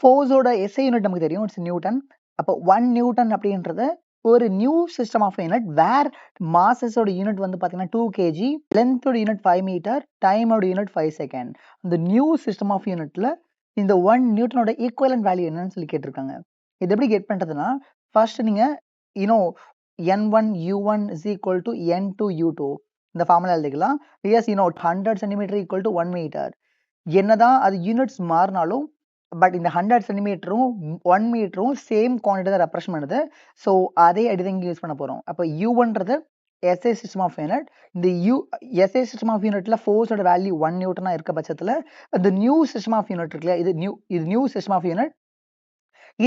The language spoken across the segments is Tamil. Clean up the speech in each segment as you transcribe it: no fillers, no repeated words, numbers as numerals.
ஃபோர்ஸோட SI யூனிட் நமக்கு தெரியும், இட்ஸ் நியூட்டன். அப்போ 1 நியூட்டன் அப்படின்றது ஒரு new system of unit where மாசஸோட யூனிட் வந்து பார்த்தீங்கன்னா 2 kg, லென்த்தோட யூனிட் 5 மீட்டர், டைமோட யூனிட் 5 செகண்ட். இந்த நியூ சிஸ்டம் ஆஃப் யூனிட்ல இந்த 1 நியூட்டனோட ஈக்குவலன்ட் வேல்யூ என்னன்னு சொல்லி கேட்டிருக்காங்க. இது எப்படி கெட் பண்றதுன்னா, ஃபர்ஸ்ட் நீங்க N1 U1 is equal to N2 U2 இந்த ஃபார்முலா எழுதிக்கலாம். Yes, 100 centimeter equal to 1 meter. என்னதான் அது யூனிட்ஸ் மாறினாலும் பட் இந்த 100 சென்டிமீட்டரும் 1 மீட்டரும் சேம் குவான்டிட்டி தான் ரெப்ரசன்ட் பண்ணுது. ஸோ அதே அடி தான் இங்கே யூஸ் பண்ண போகிறோம். அப்போ யூன்றது எஸ்ஐ சிஸ்டம் ஆஃப் யூனிட். இந்த எஸ்ஐ சிஸ்டம் ஆஃப் யூனிட்ல ஃபோர்ஸோட வேல்யூ 1 நியூட்டனா இருக்க பட்சத்தில் இந்த நியூ சிஸ்டம் ஆஃப் யூனிட் இருக்குல்ல, இது நியூ சிஸ்டம் ஆஃப் யூனிட்.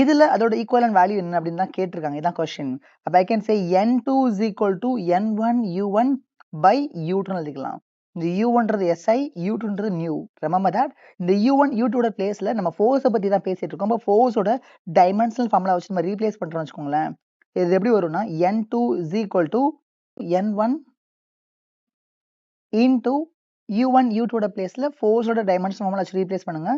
இதுல அதோட ஈக்குவலன்ட் வேல்யூ என்ன அப்படின்னு தான் கேட்டிருக்காங்க. இதான் கொஸ்டின். அப்போ I can say N2 is equal to N1 U1 by U2 எழுதிக்கலாம். இந்த U1ன்றது SI, U2ன்றது நியூ. ரிமெம்பர் தட் இந்த U1 U2ஓட பிளேஸ்ல நம்ம ஃபோர்ஸை பத்தி தான் பேசிட்டு இருக்கோம். அப்போ ஃபோர்ஸோட டைமென்ஷனல் ஃபார்முலா வச்சு நம்ம ரீப்ளேஸ் பண்றோம்னு வச்சுக்கோங்களேன். இது எப்படி வரும்னா N2 is equal to N1 into U1 U2ஓட பிளேஸ்ல ஃபோர்ஸோட டைமென்ஷனல் ஃபார்முலா வச்சு ரீப்ளேஸ் பண்ணுங்க.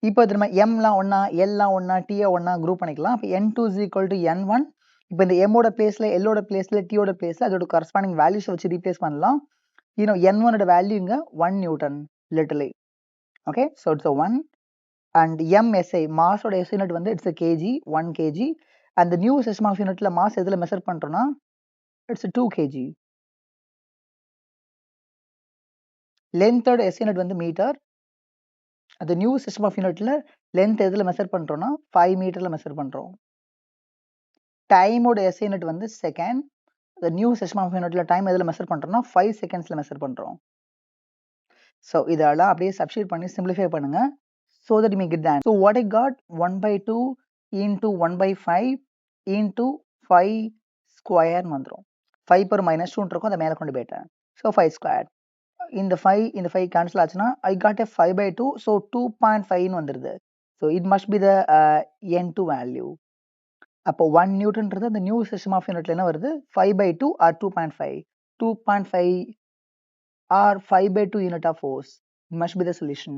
இப்போ நம்ம எம்லாம் ஒன்னா, எல்லாம் ஒன்னா, டியை ஒன்னா குரூப் பண்ணிக்கலாம். அப்போ N2 is equal to N1. இப்போ இந்த எம்மோட பிளேஸ்ல, எல்லோட பிளேஸ்ல, டியோட பிளேஸ்ல அதோட கரஸ்பாண்டிங் வேல்யூஸ் வச்சு ரீப்ளேஸ் பண்ணலாம். N1 ஓட வேல்யூ இங்க 1 newton literally. Okay, so it's 1 and MSI மாஸோட எஸ் யூனிட் வந்து இட்ஸ் kg, 1 kg. அந்த நியூ சிஸ்டம் ஆஃப் யூனிட்ல மாஸ் எதுல மெஷர் பண்றோம்னா இட்ஸ் 2 kg. லென்த்தோட எஸ் யூனிட் வந்து மீட்டர். அந்த நியூ சிஸ்டம் ஆஃப் யூனிட்ல லென்த் எதுல மெஷர் பண்றோம்னா 5 மீட்டர்ல மெஷர் பண்றோம். டைமோட எஸ் யூனிட் வந்து second. the new system of unitல டைம் எதுல மெஷர் பண்றோம்னா 5 செகண்ட்ஸ்ல மெஷர் பண்றோம். ஸோ இதெல்லாம் அப்படியே சப்ஸ்டிட்யூட் பண்ணி சிம்பிளிஃபை பண்ணுங்க. so that you may get that. So what I got 1/2 into 1/5 into 5 square வந்துரும். 5 per minus 2 இருக்கும், அதை மேலே கொண்டு போயிட்டேன். So 5 square. இந்த 5 கேன்சல் ஆச்சுன்னா I got a 5/2, so 2.5 வந்துருது. So it must be the N2 value. அப்போ 1 நியூட்டன்றது அந்த நியூ சிஸ்டம் ஆஃப் யூனிட்ல என்ன வருது 5/2 or 2.5. 2.5 or 5/2 unit of force must be the solution.